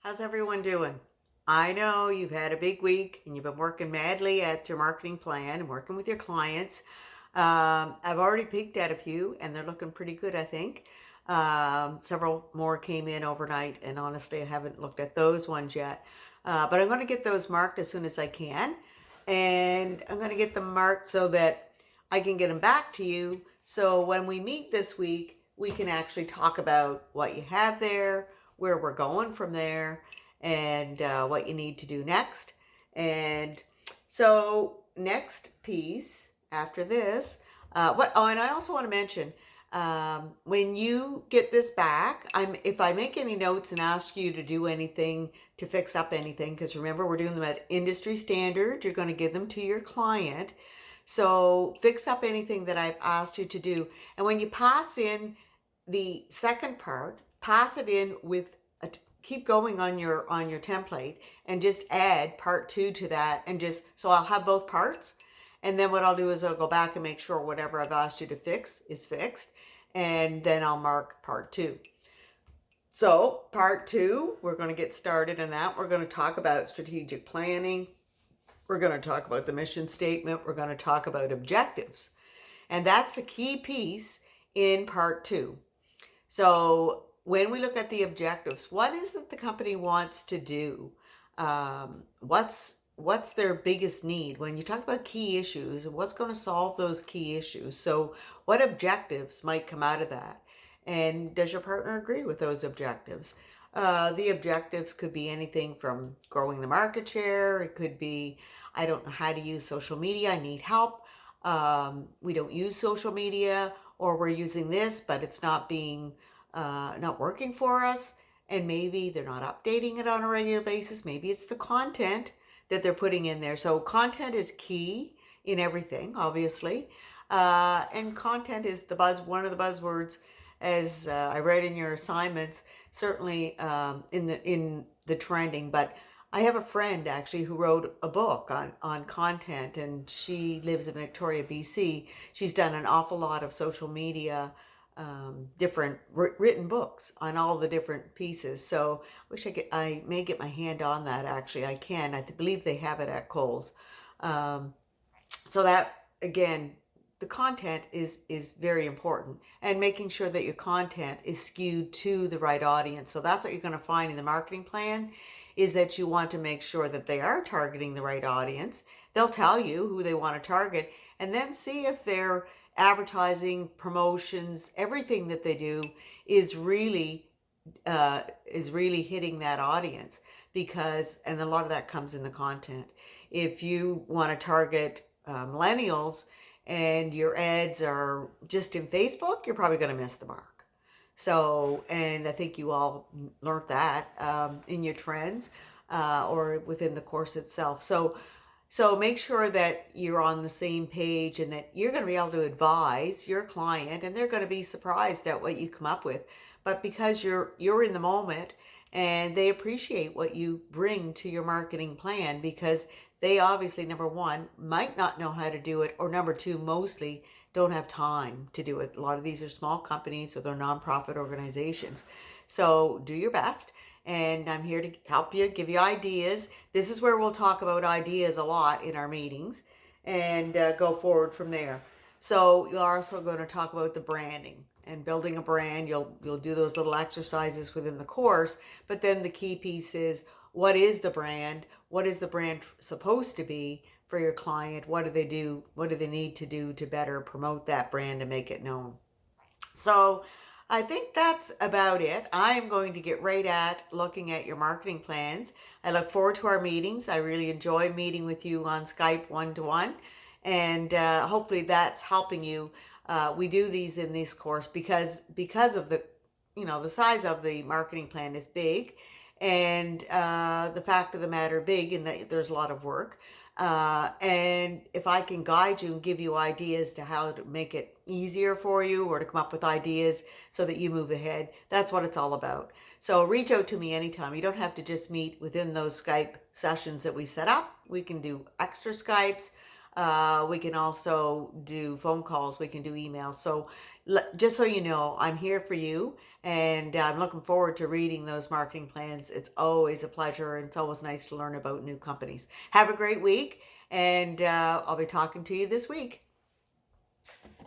How's everyone doing? I know you've had a big week and you've been working madly at your marketing plan and working with your clients. I've already peeked at a few and they're looking pretty good, I think. Several more came in overnight, and honestly, I haven't looked at those ones yet. But I'm going to get those marked as soon as I can. And I'm going to get them marked so that I can get them back to you. So when we meet this week, we can actually talk about what you have there, where we're going from there, and what you need to do next. And so, next piece after this, and I also want to mention, when you get this back, if I make any notes and ask you to do anything to fix up anything, because remember, we're doing them at industry standard, you're going to give them to your client. So fix up anything that I've asked you to do. And when you pass in the second part, pass it in with keep going on your template and just add part 2 to that, and just so I'll have both parts. And then what I'll do is I'll go back and make sure whatever I've asked you to fix is fixed, and then I'll mark part 2. So part 2, we're going to get started in that. We're going to talk about strategic planning. We're going to talk about the mission statement. We're going to talk about objectives. And that's a key piece in part 2. So when we look at the objectives, what is it the company wants to do? What's their biggest need? When you talk about key issues, what's going to solve those key issues? So what objectives might come out of that? And does your partner agree with those objectives? The objectives could be anything from growing the market share. It could be, I don't know how to use social media, I need help. We don't use social media, or we're using this, but it's not working for us. And maybe they're not updating it on a regular basis. Maybe it's the content that they're putting in there. So content is key in everything, obviously. And content is one of the buzzwords, as I read in your assignments, certainly in the trending. But I have a friend actually who wrote a book on content, and she lives in Victoria, BC. She's done an awful lot of social media, different written books on all the different pieces. So I may get my hand on that. Actually, I can. I believe they have it at Kohl's. So that, again, the content is very important, and making sure that your content is skewed to the right audience. So that's what you're going to find in the marketing plan, is that you want to make sure that they are targeting the right audience. They'll tell you who they want to target, and then see if their advertising, promotions, everything that they do is really hitting that audience. And a lot of that comes in the content. If you want to target millennials and your ads are just in Facebook, you're probably going to miss the mark. So, and I think you all learned that in your trends or within the course itself. So make sure that you're on the same page, and that you're going to be able to advise your client, and they're going to be surprised at what you come up with. But because you're in the moment, and they appreciate what you bring to your marketing plan, because they obviously, number one, might not know how to do it, or number two, mostly don't have time to do it. A lot of these are small companies, or they're nonprofit organizations. So do your best, and I'm here to help you, give you ideas. This is where we'll talk about ideas a lot in our meetings, and go forward from there. So you're also going to talk about the branding and building a brand. You'll do those little exercises within the course, but then the key piece is, what is the brand? What is the brand supposed to be for your client? What do they do? What do they need to do to better promote that brand and make it known? So I think that's about it. I am going to get right at looking at your marketing plans. I look forward to our meetings. I really enjoy meeting with you on Skype one-to-one, and hopefully that's helping you. We do these in this course because of the size of the marketing plan is big, and the fact of the matter, big in that there's a lot of work. And if I can guide you and give you ideas to how to make it easier for you, or to come up with ideas so that you move ahead, that's what it's all about. So reach out to me anytime. You don't have to just meet within those Skype sessions that we set up. We can do extra Skypes. We can also do phone calls. We can do emails. So just so you know, I'm here for you, And I'm looking forward to reading those marketing plans. It's always a pleasure, and it's always nice to learn about new companies. Have a great week, and I'll be talking to you this week.